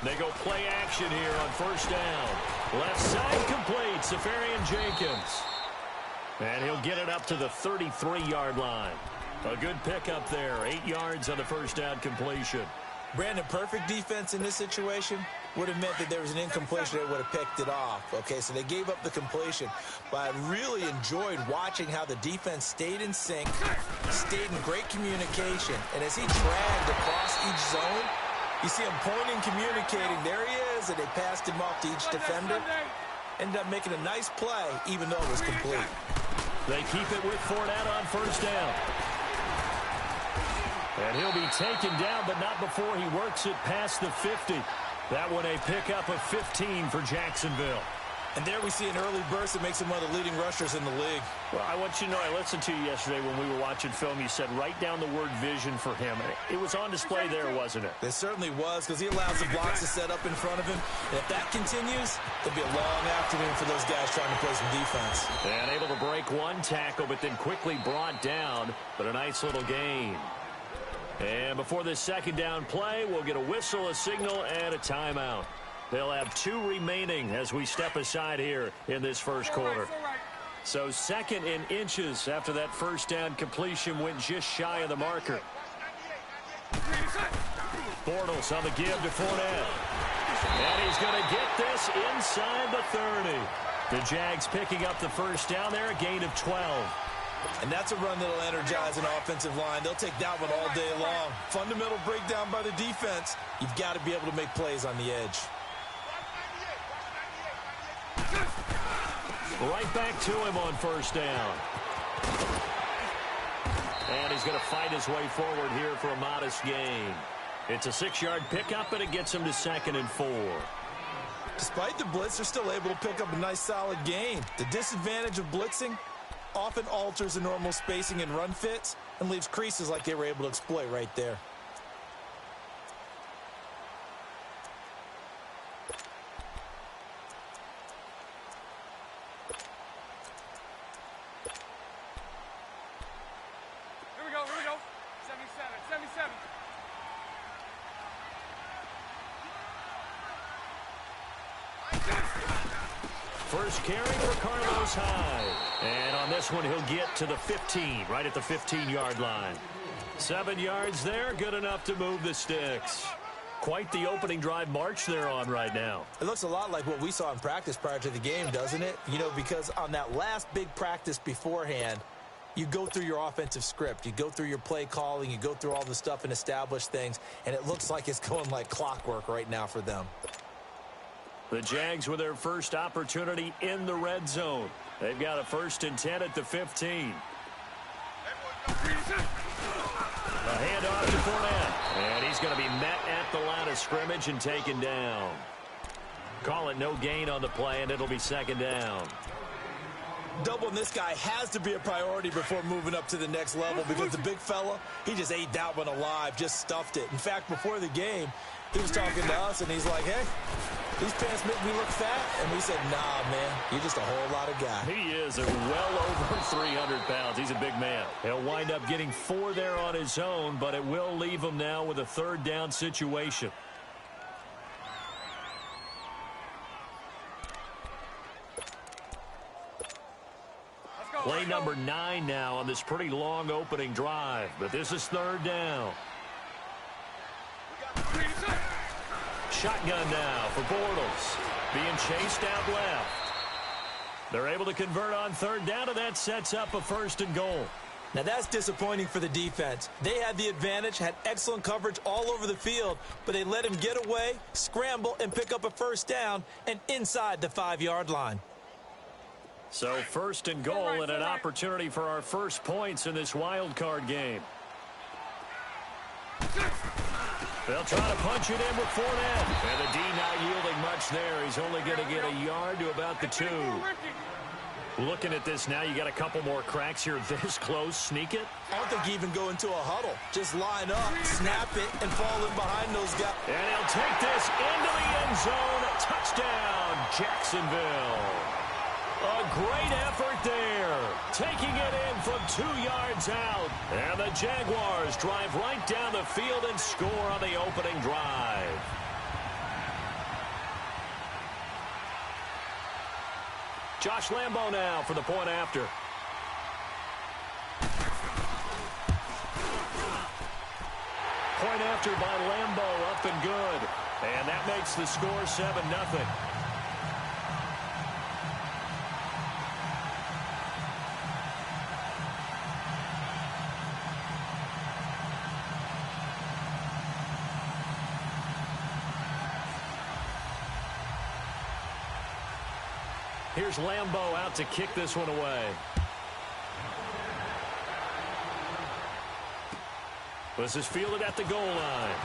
They go play action here on first down. Left side complete, Safarian Jenkins. And he'll get it up to the 33-yard line. A good pickup there, 8 yards on the first down completion. Brandon, perfect defense in this situation would have meant that there was an incompletion that would have picked it off. Okay, so they gave up the completion. But I really enjoyed watching how the defense stayed in sync, stayed in great communication. And as he dragged across each zone, you see him pointing, communicating. There he is, and they passed him off to each defender. Ended up making a nice play, even though it was complete. They keep it with Fournette on first down. And he'll be taken down, but not before he works it past the 50. That one a pickup of 15 for Jacksonville. And there we see an early burst that makes him one of the leading rushers in the league. Well, I want you to know, I listened to you yesterday when we were watching film. You said write down the word vision for him. It was on display there, wasn't it? It certainly was, because he allows the blocks to set up in front of him. And if that continues, it'll be a long afternoon for those guys trying to play some defense. And able to break one tackle, but then quickly brought down. But a nice little gain. And before this second down play, we'll get a whistle, a signal, and a timeout. They'll have 2 remaining as we step aside here in this first quarter. So 2nd in inches after that first down completion went just shy of the marker. Bortles on the give to Fournette. And he's going to get this inside the 30. The Jags picking up the first down there, a gain of 12. And that's a run that'll energize an offensive line. They'll take that one all day long. Fundamental breakdown by the defense. You've got to be able to make plays on the edge. Right back to him on first down. And he's going to fight his way forward here for a modest gain. It's a 6-yard pickup, but it gets him to 2nd and 4. Despite the blitz, they're still able to pick up a nice solid gain. The disadvantage of blitzing often alters the normal spacing and run fits and leaves creases like they were able to exploit right there. Here we go. 77. First carry for Carlos Hyde. And on this one, he'll get to the 15, right at the 15-yard line. 7 yards there, good enough to move the sticks. Quite the opening drive march they're on right now. It looks a lot like what we saw in practice prior to the game, doesn't it? You know, because on that last big practice beforehand, you go through your offensive script. You go through your play calling. You go through all the stuff and establish things. And it looks like it's going like clockwork right now for them. The Jags with their first opportunity in the red zone. They've got a 1st and 10 at the 15. A handoff to Fournette. And he's going to be met at the line of scrimmage and taken down. Call it no gain on the play, and it'll be 2nd down. Doubling this guy has to be a priority before moving up to the next level, because the big fella, he just ate that one alive, just stuffed it. In fact, before the game, he was talking to us, and he's like, hey, these pants make me look fat. And we said, nah, man, you're just a whole lot of guy. He is well over 300 pounds. He's a big man. He'll wind up getting 4 there on his own, but it will leave him now with a 3rd down situation. Play number 9 now on this pretty long opening drive, but this is 3rd down. Shotgun now for Bortles. Being chased out left. They're able to convert on 3rd down, and that sets up a 1st and goal. Now that's disappointing for the defense. They had the advantage, had excellent coverage all over the field, but they let him get away, scramble, and pick up a 1st down and inside the 5-yard line. So 1st and goal and an opportunity for our first points in this wild card game. They'll try to punch it in with Fournette. And the D not yielding much there. He's only going to get a yard to about the 2. Looking at this now, you got a couple more cracks here this close. Sneak it. I don't think you even go into a huddle. Just line up, snap it, and fall in behind those guys. And he'll take this into the end zone. Touchdown, Jacksonville. A great effort there. Taking it in from 2 yards out. And the Jaguars drive right down the field and score on the opening drive. Josh Lambo now for the point after. Point after by Lambo, up and good. And that makes the score 7-0. Here's Lambo out to kick this one away. This is fielded at the goal line.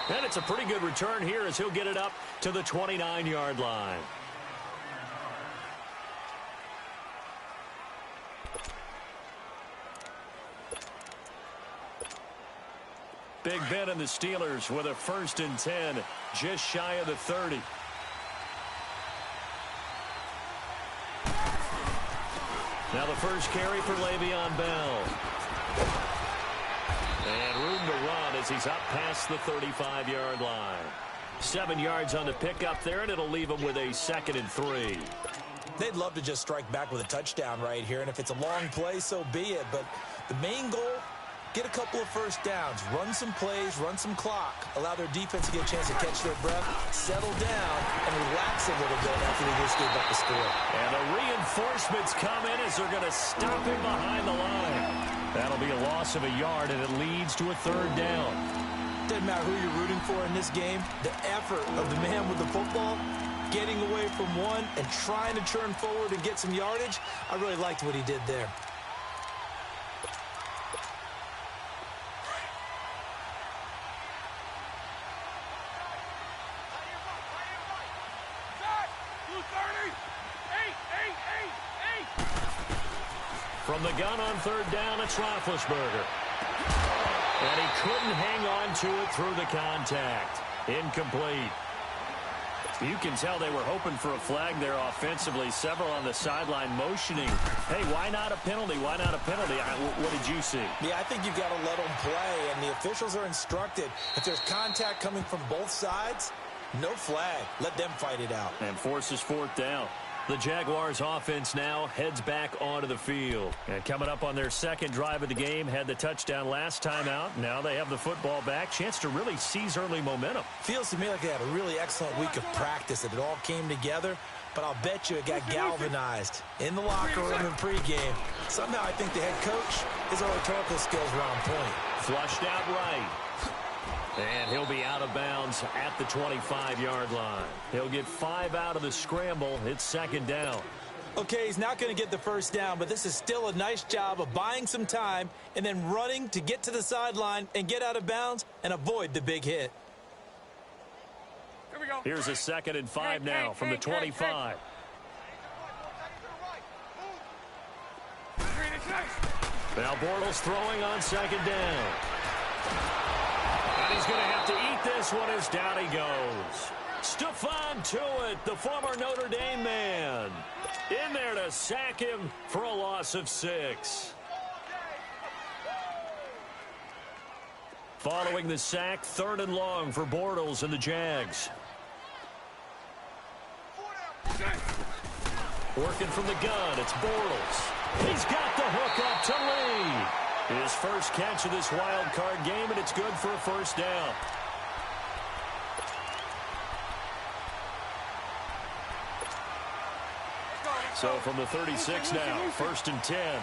And it's a pretty good return here as he'll get it up to the 29-yard line. Big Ben and the Steelers with a 1st and 10, just shy of the 30. Now the first carry for Le'Veon Bell. And room to run as he's up past the 35-yard line. 7 yards on the pickup there, and it'll leave him with a 2nd and 3. They'd love to just strike back with a touchdown right here, and if it's a long play, so be it. But the main goal, get a couple of first downs, run some plays, run some clock, allow their defense to get a chance to catch their breath, settle down, and relax a little bit after they just gave up the score. And the reinforcements come in as they're going to stop him behind the line. That'll be a loss of a yard, and it leads to a 3rd down. Doesn't matter who you're rooting for in this game, the effort of the man with the football, getting away from one and trying to turn forward and get some yardage, I really liked what he did there. From the gun on 3rd down, it's Roethlisberger. And he couldn't hang on to it through the contact. Incomplete. You can tell they were hoping for a flag there offensively. Several on the sideline motioning. Hey, why not a penalty? Why not a penalty? What did you see? Yeah, I think you've got to let them play, and the officials are instructed. If there's contact coming from both sides, no flag. Let them fight it out. And forces 4th down. The Jaguars offense now heads back onto the field. And coming up on their 2nd drive of the game, had the touchdown last time out. Now they have the football back. Chance to really seize early momentum. Feels to me like they had a really excellent week of practice, that it all came together. But I'll bet you it got galvanized in the locker room in pregame. Somehow I think the head coach, his oratorical skills were on point. Flushed out right. And he'll be out of bounds at the 25-yard line. He'll get 5 out of the scramble. It's 2nd down. Okay, he's not going to get the first down, but this is still a nice job of buying some time and then running to get to the sideline and get out of bounds and avoid the big hit. Here we go. Here's a 2nd and 5 now from the 25. Now Bortles throwing on 2nd down. And he's going to have to eat this one as down he goes. Stephon Tuitt, the former Notre Dame man, in there to sack him for a loss of 6. Following the sack, 3rd and long for Bortles and the Jags. Working from the gun, it's Bortles. He's got the hook up to Lee. His first catch of this wild card game, and it's good for a 1st down. So from the 36 now, 1st and 10.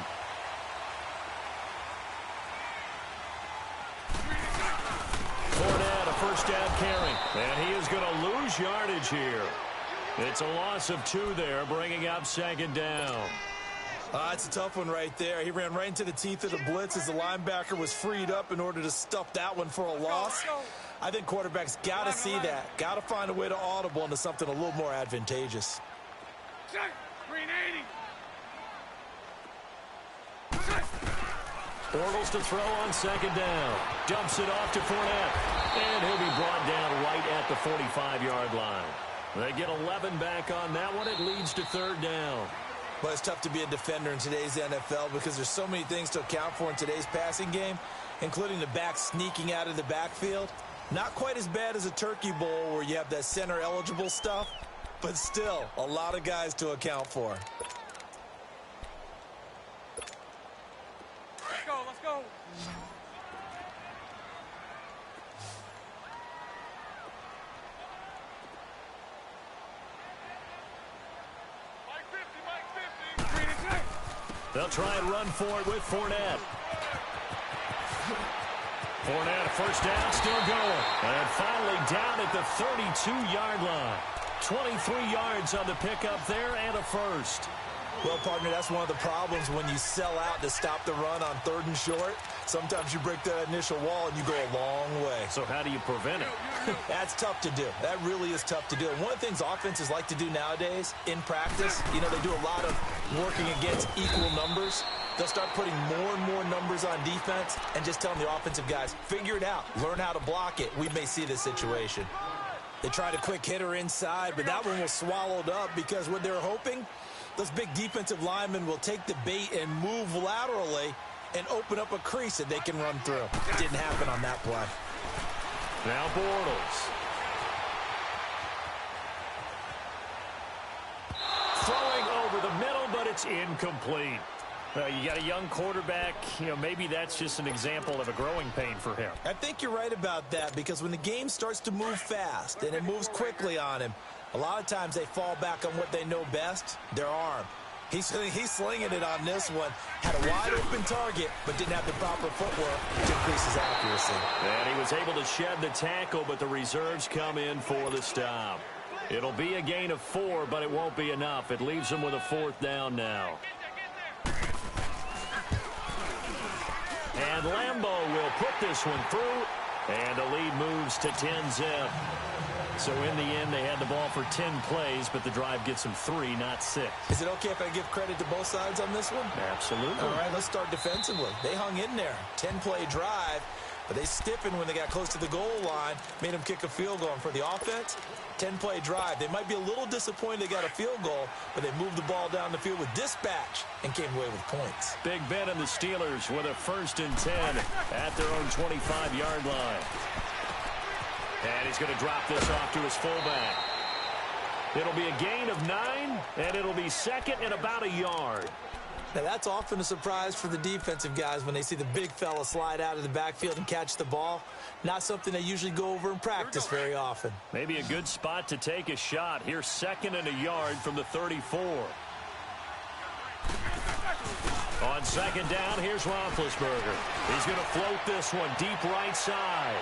Fournette, a 1st down carry. And he is going to lose yardage here. It's a loss of 2 there, bringing up 2nd down. It's a tough one right there. He ran right into the teeth of the blitz as the linebacker was freed up in order to stuff that one for a loss. I think quarterbacks got to see that. Got to find a way to audible into something a little more advantageous. Bortles to throw on 2nd down. Dumps it off to Fournette. And he'll be brought down right at the 45-yard line. They get 11 back on that one. It leads to 3rd down. But it's tough to be a defender in today's NFL because there's so many things to account for in today's passing game, including the back sneaking out of the backfield. Not quite as bad as a turkey bowl where you have that center eligible stuff, but still a lot of guys to account for. Let's go, let's go. Mike 50, Mike 50. Green and Jack. They'll try and run for it with Fournette. Fournette, first down, still going. And finally down at the 32-yard line. 23 yards on the pickup there and a first. Well, partner, that's one of the problems when you sell out to stop the run on 3rd and short. Sometimes you break that initial wall and you go a long way. So how do you prevent it? That's tough to do. That really is tough to do. And one of the things offenses like to do nowadays in practice, you know, they do a lot of working against equal numbers. They'll start putting more and more numbers on defense and just telling the offensive guys, figure it out, learn how to block it. We may see this situation. They tried a quick hitter inside, but that one was swallowed up because what they're hoping, those big defensive linemen will take the bait and move laterally and open up a crease that they can run through. Didn't happen on that play. Now Bortles. Throwing over the middle, but it's incomplete. You got a young quarterback, you know, maybe that's just an example of a growing pain for him. I think you're right about that because when the game starts to move fast and it moves quickly on him, a lot of times they fall back on what they know best, their arm. He's slinging it on this one. Had a wide open target, but didn't have the proper footwork to increase his accuracy. And he was able to shed the tackle, but the reserves come in for the stop. It'll be a gain of 4, but it won't be enough. It leaves him with a 4th down now. And Lambeau will put this one through, and the lead moves to 10-zip. So in the end, they had the ball for 10 plays, but the drive gets them 3, not 6. Is it okay if I give credit to both sides on this one? Absolutely. All right, let's start defensively. They hung in there. 10-play drive, but they stiffened when they got close to the goal line, made them kick a field goal. And for the offense, 10-play drive. They might be a little disappointed they got a field goal, but they moved the ball down the field with dispatch and came away with points. Big Ben and the Steelers with a 1st and 10 at their own 25-yard line. And he's going to drop this off to his fullback. It'll be a gain of 9, and it'll be 2nd and about a yard. Now, that's often a surprise for the defensive guys when they see the big fella slide out of the backfield and catch the ball. Not something they usually go over in practice very often. Maybe a good spot to take a shot. Here's 2nd and a yard from the 34. On 2nd down, here's Roethlisberger. He's going to float this one deep right side.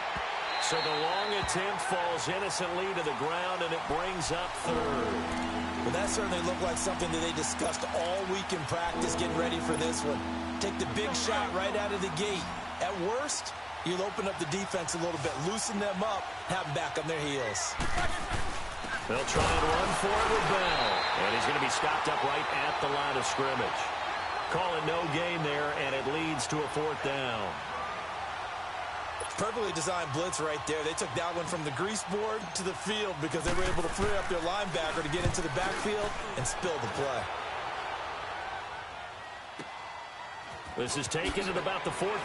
So the long attempt falls innocently to the ground, and it brings up 3rd. Well, that certainly looked like something that they discussed all week in practice getting ready for this one. Take the big shot right out of the gate. At worst, you'll open up the defense a little bit, loosen them up, have them back on their heels. They'll try and run for it with Bell. And he's going to be stopped up right at the line of scrimmage. Call it no gain there, and it leads to a 4th down. Perfectly designed blitz right there. They took that one from the grease board to the field because they were able to free up their linebacker to get into the backfield and spill the play. This is taken at about the 14.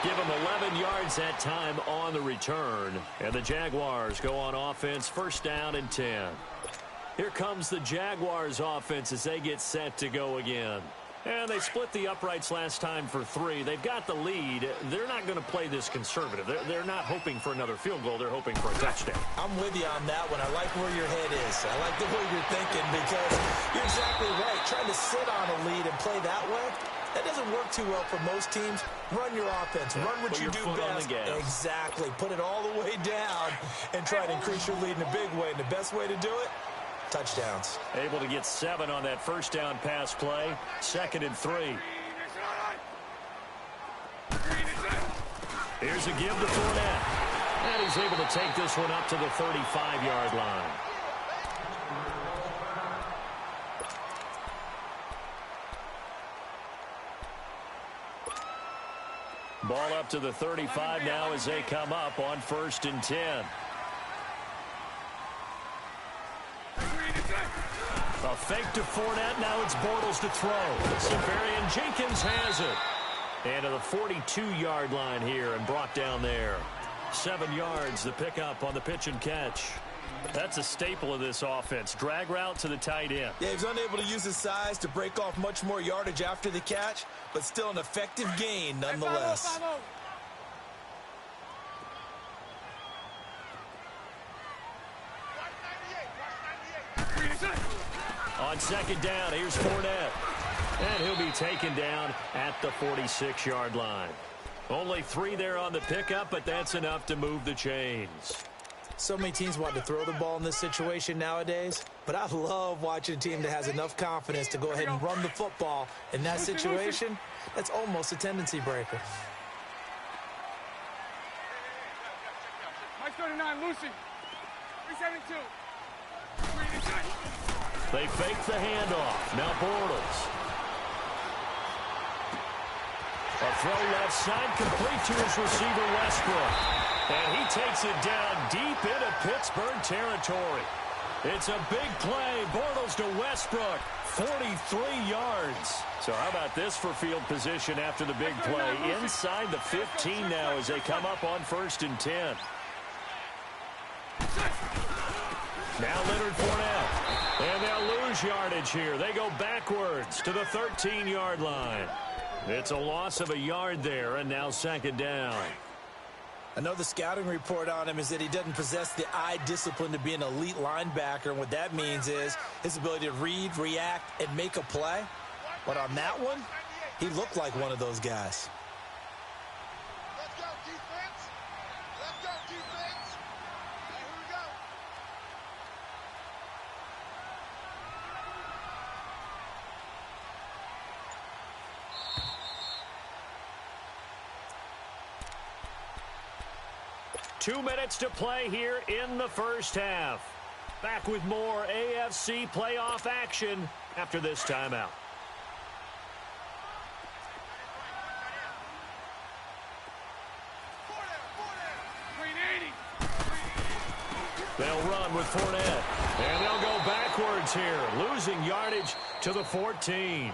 Give him 11 yards that time on the return. And the Jaguars go on offense, 1st down and 10. Here comes the Jaguars offense as they get set to go again. And they split the uprights last time for 3. They've got the lead. They're not going to play this conservative. They're not hoping for another field goal. They're hoping for a touchdown. I'm with you on that one. I like where your head is. I like the way you're thinking because you're exactly right. Trying to sit on a lead and play that way, that doesn't work too well for most teams. Run your offense. Run what you do best. Exactly. Put it all the way down and try to increase your lead in a big way. And the best way to do it, touchdowns. Able to get 7 on that 1st down pass play. 2nd and 3. Here's a give to Fournette. And he's able to take this one up to the 35-yard line. Ball up to the 35 now as they come up on 1st and 10. A fake to Fournette. Now it's Bortles to throw. Severian Jenkins has it. And to the 42-yard line here and brought down there. 7 yards, the pickup on the pitch and catch. That's a staple of this offense. Drag route to the tight end. Yeah, he's unable to use his size to break off much more yardage after the catch, but still an effective gain nonetheless. On second down, here's Fournette. And he'll be taken down at the 46-yard line. Only 3 there on the pickup, but that's enough to move the chains. So many teams want to throw the ball in this situation nowadays, but I love watching a team that has enough confidence to go ahead and run the football. In that situation, that's almost a tendency breaker. Mike 39, Lucy. 372. They fake the handoff. Now Bortles. A throw left side, complete to his receiver, Westbrook. And he takes it down deep into Pittsburgh territory. It's a big play. Bortles to Westbrook. 43 yards. So how about this for field position after the big play? Inside the 15 now as they come up on 1st and 10. Now Leonard Fournette. And they'll lose yardage here. They go backwards to the 13-yard line. It's a loss of a yard there, and now second down. I know the scouting report on him is that he doesn't possess the eye discipline to be an elite linebacker, and what that means is his ability to read, react, and make a play. But on that one, he looked like one of those guys. Let's go, defense. Let's go, defense. Here we go. 2 minutes to play here in the first half. Back with more AFC playoff action after this timeout. They'll run with Fournette. And they'll go backwards here, losing yardage to the 14.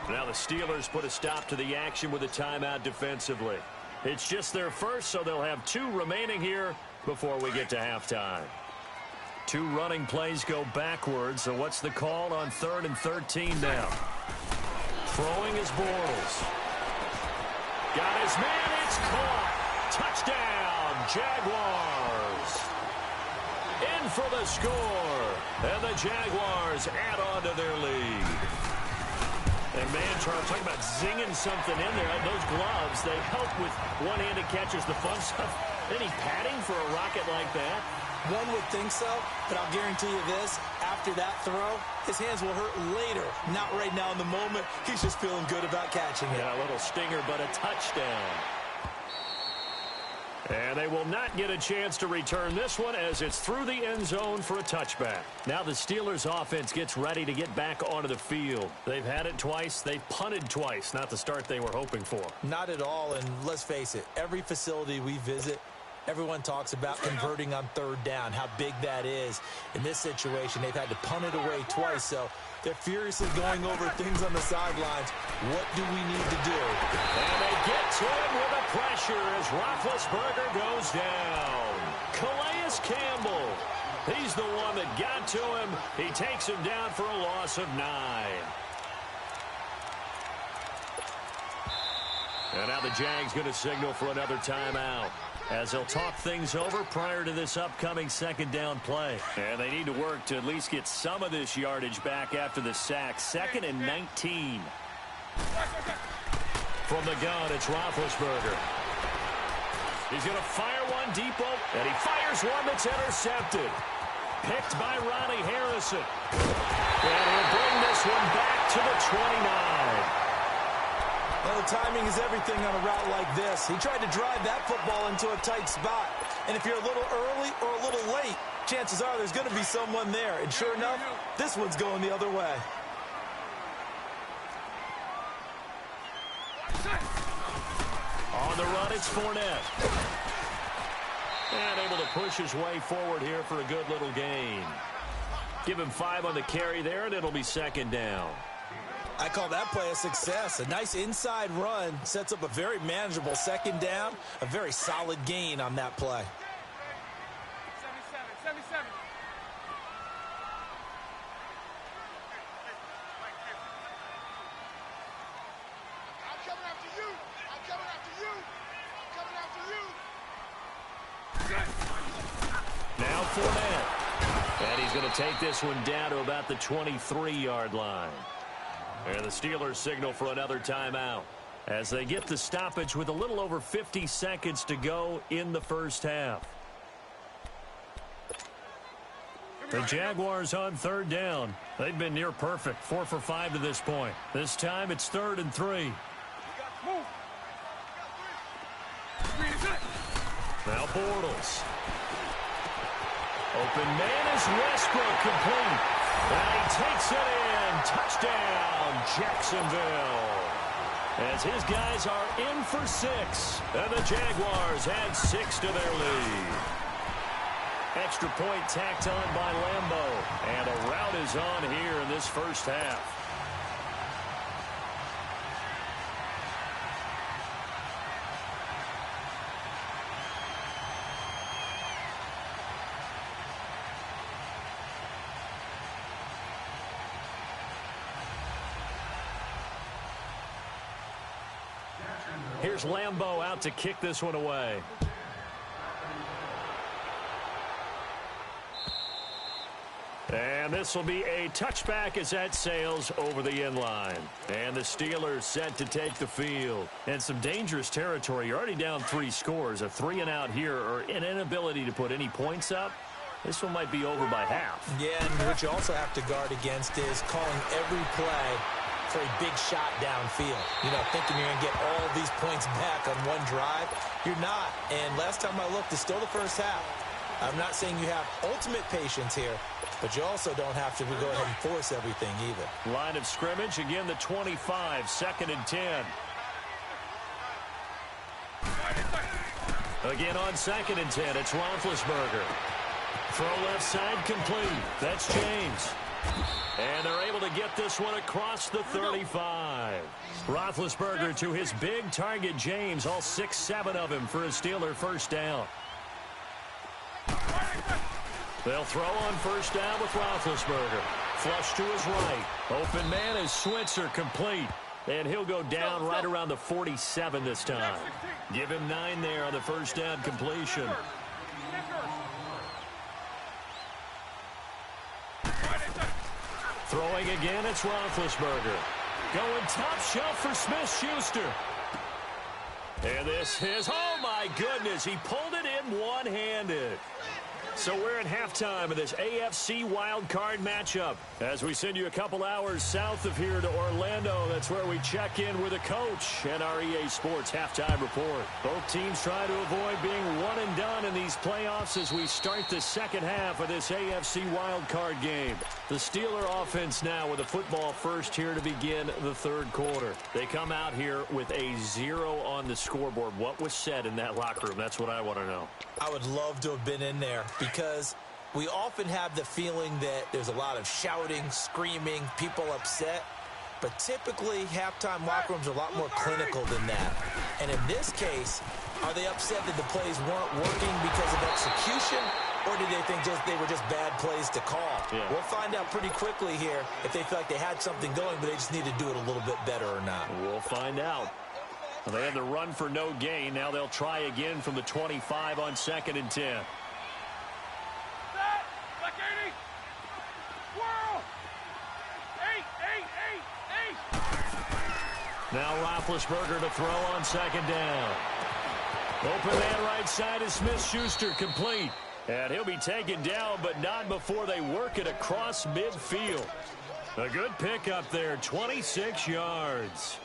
Now the Steelers put a stop to the action with a timeout defensively. It's just their first, so they'll have 2 remaining here before we get to halftime. 2 running plays go backwards, so what's the call on 3rd and 13 now? Throwing is Bortles. Got his man, it's caught. Touchdown, Jaguars. In for the score, and the Jaguars add on to their lead. And man, Charles, talking about zinging something in there. Those gloves, they help with one-handed catches, the fun stuff. Any padding for a rocket like that? One would think so, but I'll guarantee you this. After that throw, his hands will hurt later. Not right now in the moment. He's just feeling good about catching it. Yeah, a little stinger, but a touchdown. And they will not get a chance to return this one as it's through the end zone for a touchback. Now the Steelers offense gets ready to get back onto the field. They've had it twice. They've punted twice. Not the start they were hoping for. Not at all, and let's face it, every facility we visit, everyone talks about converting on 3rd down, how big that is. In this situation, they've had to punt it away twice, so they're furiously going over things on the sidelines. What do we need to do? And they get to him with the pressure as Roethlisberger goes down. Calais Campbell, he's the one that got to him. He takes him down for a loss of 9. And now the Jags going to signal for another timeout as they'll talk things over prior to this upcoming second down play. And they need to work to at least get some of this yardage back after the sack. 2nd and 19. From the gun, it's Roethlisberger. He's going to fire one deep, and he fires one that's intercepted. Picked by Ronnie Harrison. And he'll bring this one back to the 29. Well, timing is everything on a route like this. He tried to drive that football into a tight spot. And if you're a little early or a little late, chances are there's going to be someone there. And sure enough, this one's going the other way. On the run, it's Fournette. And able to push his way forward here for a good little gain. Give him 5 on the carry there, and it'll be second down. I call that play a success. A nice inside run sets up a very manageable second down, a very solid gain on that play. 77. I'm coming after you. I'm coming after you. I'm coming after you. Now Fournette. And he's going to take this one down to about the 23-yard line. And the Steelers signal for another timeout as they get the stoppage with a little over 50 seconds to go in the first half. The Jaguars on third down. They've been near perfect, 4 for 5 to this point. This time it's 3rd and 3. Now Bortles. Open man is Westbrook, complete. And he takes it in. Touchdown, Jacksonville. As his guys are in for 6. And the Jaguars add 6 to their lead. Extra point tacked on by Lambeau. And a rout is on here in this first half. Here's Lambeau out to kick this one away. And this will be a touchback as that sails over the end line. And the Steelers set to take the field. And some dangerous territory. You're already down 3 scores. A 3-and-out here or an inability to put any points up. This one might be over by half. Yeah, and what you also have to guard against is calling every play for a big shot downfield. You know, thinking you're going to get all these points back on one drive. You're not. And last time I looked, it's still the first half. I'm not saying you have ultimate patience here, but you also don't have to go ahead and force everything either. Line of scrimmage, again the 25, 2nd and 10. Again on 2nd and 10, it's Roethlisberger. Throw left side complete. That's James. And they're able to get this one across the 35. Roethlisberger to his big target, James, all 6-7 of him for a Steeler first down. They'll throw on first down with Roethlisberger. Flush to his right. Open man is Switzer, complete. And he'll go down right around the 47 this time. Give him 9 there on the first down completion. Throwing again, it's Roethlisberger. Going top shelf for Smith-Schuster. And this is, oh my goodness, he pulled it in one-handed. So we're at halftime of this AFC wildcard matchup. As we send you a couple hours south of here to Orlando, that's where we check in with a coach and our EA Sports halftime report. Both teams try to avoid being one and done in these playoffs as we start the second half of this AFC wildcard game. The Steeler offense now with a football first here to begin the third quarter. They come out here with a 0 on the scoreboard. What was said in that locker room? That's what I want to know. I would love to have been in there because we often have the feeling that there's a lot of shouting, screaming, people upset. But typically, halftime locker rooms are a lot more clinical than that. And in this case, are they upset that the plays weren't working because of execution? Or did they think they were just bad plays to call? Yeah. We'll find out pretty quickly here if they feel like they had something going, but they just need to do it a little bit better or not. We'll find out. Well, they had the run for no gain. Now they'll try again from the 25 on 2nd and 10. Black 80. Whirl. 8. Now Roethlisberger to throw on 2nd down. Open man right side is Smith-Schuster, complete. And he'll be taken down, but not before they work it across midfield. A good pickup there, 26 yards.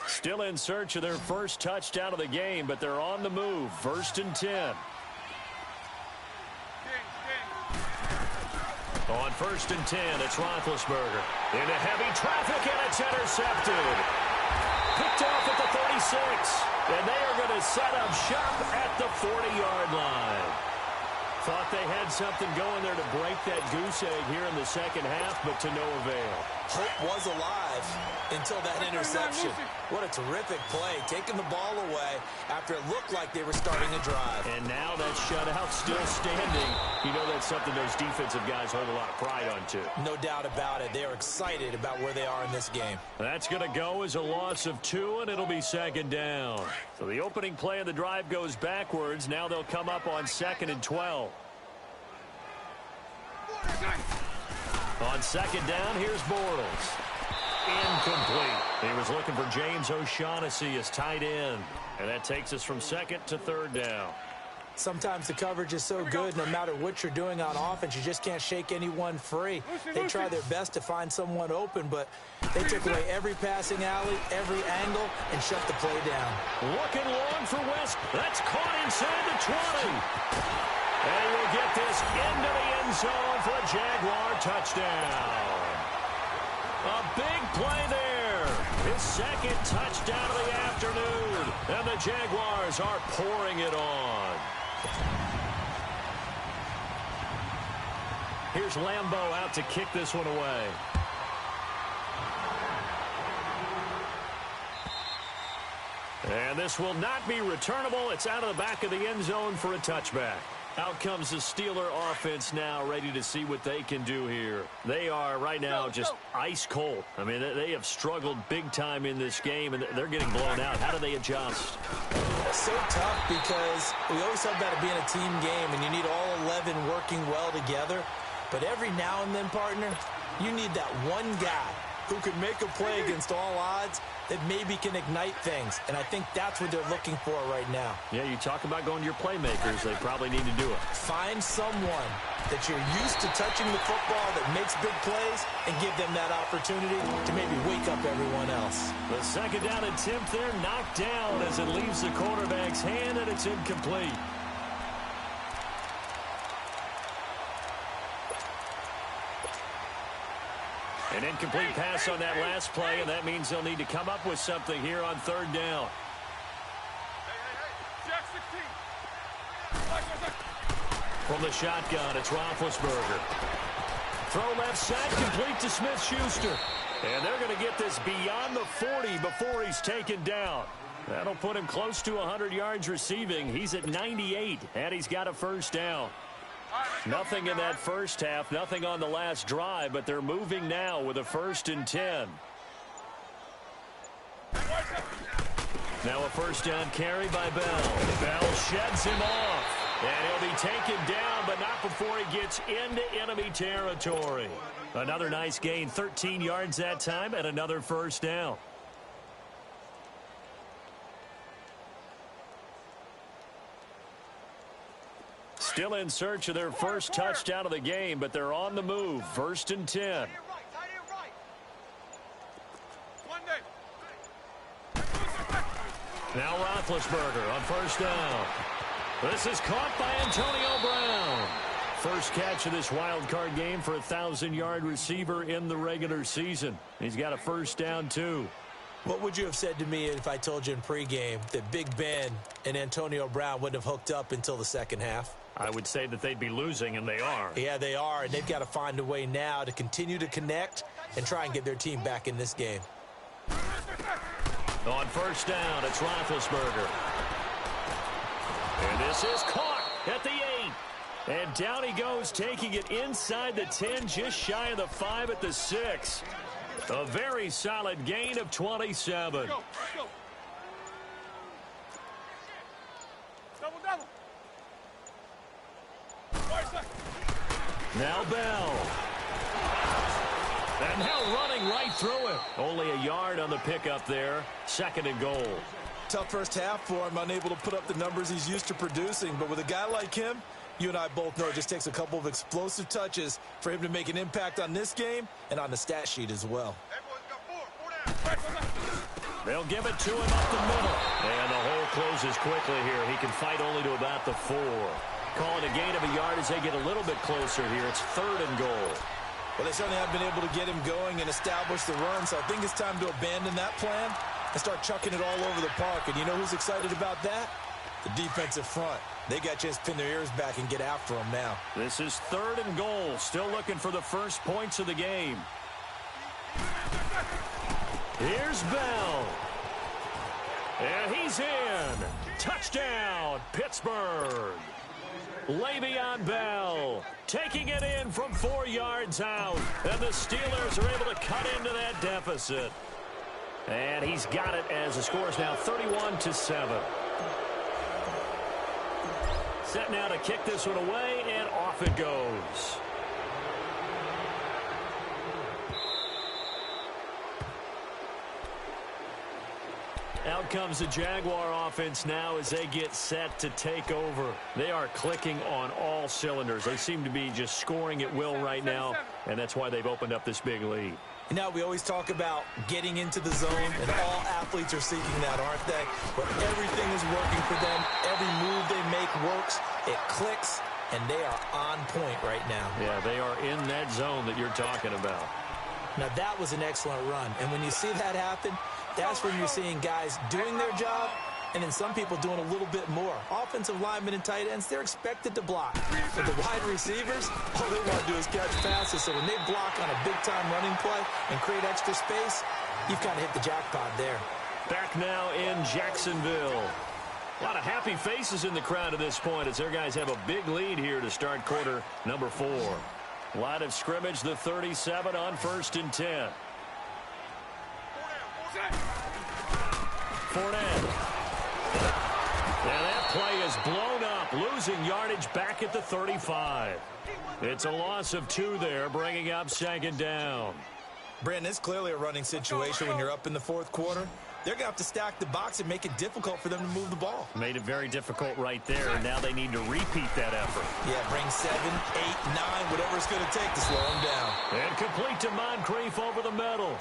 Still in search of their first touchdown of the game, but they're on the move. 1st and 10. On 1st and 10, it's Roethlisberger. Into heavy traffic, and it's intercepted. Picked off at the 36. And they are going to set up shop at the 40-yard line. Thought they had something going there to break that goose egg here in the second half, but to no avail. Hope was alive until that interception. What a terrific play, taking the ball away after it looked like they were starting a drive. And now that shutout still standing. You know that's something those defensive guys hold a lot of pride on, too. No doubt about it. They are excited about where they are in this game. That's going to go as a loss of 2, and it'll be second down. So the opening play of the drive goes backwards. Now they'll come up on 2nd and 12. On second down, here's Bortles. Incomplete. He was looking for James O'Shaughnessy as tight end. And that takes us from 2nd to 3rd down. Sometimes the coverage is so good, no matter what you're doing on offense, you just can't shake anyone free. They try their best to find someone open, but they took away every passing alley, every angle, and shut the play down. Looking long for West. That's caught inside the 20. And he will get this into the end zone for a Jaguar touchdown. A big play there. His second touchdown of the afternoon. And the Jaguars are pouring it on. Here's Lambeau out to kick this one away. And this will not be returnable. It's out of the back of the end zone for a touchback. Out comes the Steeler offense now, ready to see what they can do here. They are right now just ice cold. I mean, they have struggled big time in this game, and they're getting blown out. How do they adjust? So tough because we always talk about it being a team game, and you need all 11 working well together. But every now and then, partner, you need that one guy who can make a play against all odds that maybe can ignite things. And I think that's what they're looking for right now. Yeah, you talk about going to your playmakers. They probably need to do it. Find someone that you're used to touching the football that makes big plays and give them that opportunity to maybe wake up everyone else. The second down attempt there knocked down as it leaves the quarterback's hand, and it's incomplete. An incomplete pass on that last play, and that means they'll need to come up with something here on 3rd down. From the shotgun, it's Roethlisberger. Throw left side, complete to Smith-Schuster. And they're going to get this beyond the 40 before he's taken down. That'll put him close to 100 yards receiving. He's at 98, and he's got a first down. Nothing in that first half, nothing on the last drive, but they're moving now with a 1st and 10. Now a first down carry by Bell. Bell sheds him off, and he'll be taken down, but not before he gets into enemy territory. Another nice gain, 13 yards that time, and another first down. Still in search of their first touchdown of the game, but they're on the move. 1st and 10. Now Roethlisberger on first down. This is caught by Antonio Brown. First catch of this wild card game for a 1,000-yard receiver in the regular season. He's got a first down, too. What would you have said to me if I told you in pregame that Big Ben and Antonio Brown wouldn't have hooked up until the second half? I would say that they'd be losing, and they are. Yeah, they are, and they've got to find a way now to continue to connect and try and get their team back in this game. On first down, it's Roethlisberger. And this is caught at the 8. And down he goes, taking it inside the 10, just shy of the 5 at the 6. A very solid gain of 27. Let's go. Double. Now Bell. And now running right through it. Only a yard on the pickup there. 2nd and goal. Tough first half for him, unable to put up the numbers he's used to producing. But with a guy like him, you and I both know it just takes a couple of explosive touches for him to make an impact on this game and on the stat sheet as well. They'll give it to him up the middle. And the hole closes quickly here. He can fight only to about the 4. Calling a gain of a yard as they get a little bit closer here. It's 3rd and goal. Well, they certainly have been able to get him going and establish the run, so I think it's time to abandon that plan and start chucking it all over the park. And you know who's excited about that? The defensive front, they got a chance to pin their ears back and get after them now. This is 3rd and goal. Still looking for the first points of the game. Here's Bell. And he's in. Touchdown, Pittsburgh. Le'Veon Bell taking it in from 4 yards out. And the Steelers are able to cut into that deficit. And he's got it as the score is now 31-7. Set now to kick this one away, and off it goes. Out comes the Jaguar offense now as they get set to take over. They are clicking on all cylinders. They seem to be just scoring at will right now, and that's why they've opened up this big lead. You know, we always talk about getting into the zone, and all athletes are seeking that, aren't they? But everything is working for them. Every move they make works. It clicks, and they are on point right now. Yeah, they are in that zone that you're talking about. Now, that was an excellent run. And when you see that happen, that's when you're seeing guys doing their job, and then some people doing a little bit more. Offensive linemen and tight ends, they're expected to block. But the wide receivers, all they want to do is catch passes. So when they block on a big-time running play and create extra space, you've kind of hit the jackpot there. Back now in Jacksonville. A lot of happy faces in the crowd at this point as their guys have a big lead here to start quarter number 4. Line of scrimmage, the 37 on 1st and 10. Fournette. And that play is blown up, losing yardage back at the 35. It's a loss of 2 there, bringing up 2nd down. Brandon, it's clearly a running situation when you're up in the 4th quarter. They're going to have to stack the box and make it difficult for them to move the ball. Made it very difficult right there, and now they need to repeat that effort. Yeah, bring 7, 8, 9, whatever it's going to take to slow them down. And complete to Moncrief over the middle.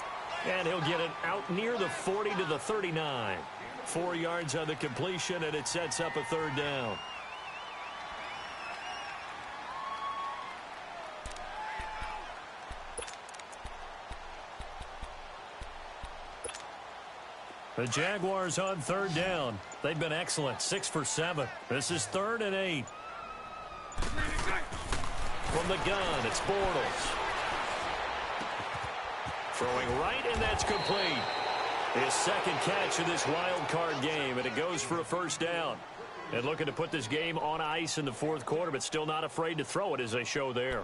And he'll get it out near the 40 to the 39. 4 yards on the completion, and it sets up a 3rd down. The Jaguars on 3rd down. They've been excellent, 6 for 7. This is 3rd and 8. From the gun, it's Bortles. Throwing right, and that's complete. His 2nd catch of this wild card game, and it goes for a 1st down. And looking to put this game on ice in the 4th quarter, but still not afraid to throw it as they show there.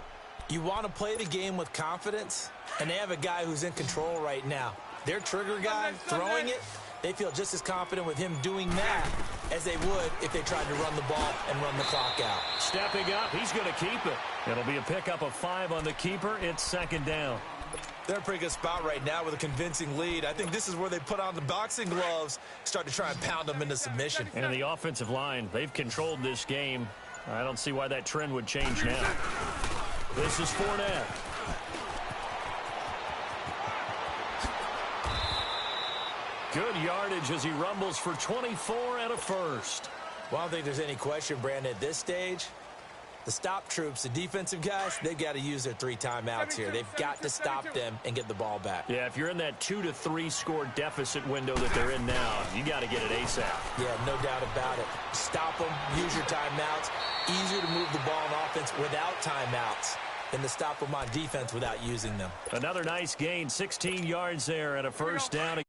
You want to play the game with confidence, and they have a guy who's in control right now. Their trigger guy throwing it, they feel just as confident with him doing that as they would if they tried to run the ball and run the clock out. Stepping up, he's going to keep it. It'll be a pickup of 5 on the keeper. It's 2nd down. They're in a pretty good spot right now with a convincing lead. I think this is where they put on the boxing gloves, start to try and pound them into submission. And the offensive line, they've controlled this game. I don't see why that trend would change now. This is Fournette. Good yardage as he rumbles for 24 and a 1st. Well, I don't think there's any question, Brandon, at this stage. The stop troops, the defensive guys, they've got to use their 3 timeouts here. They've got to stop them and get the ball back. Yeah, if you're in that 2 to 3 score deficit window that they're in now, you got to get it ASAP. Yeah, no doubt about it. Stop them, use your timeouts. Easier to move the ball on offense without timeouts than to stop them on defense without using them. Another nice gain, 16 yards there and a 1st down.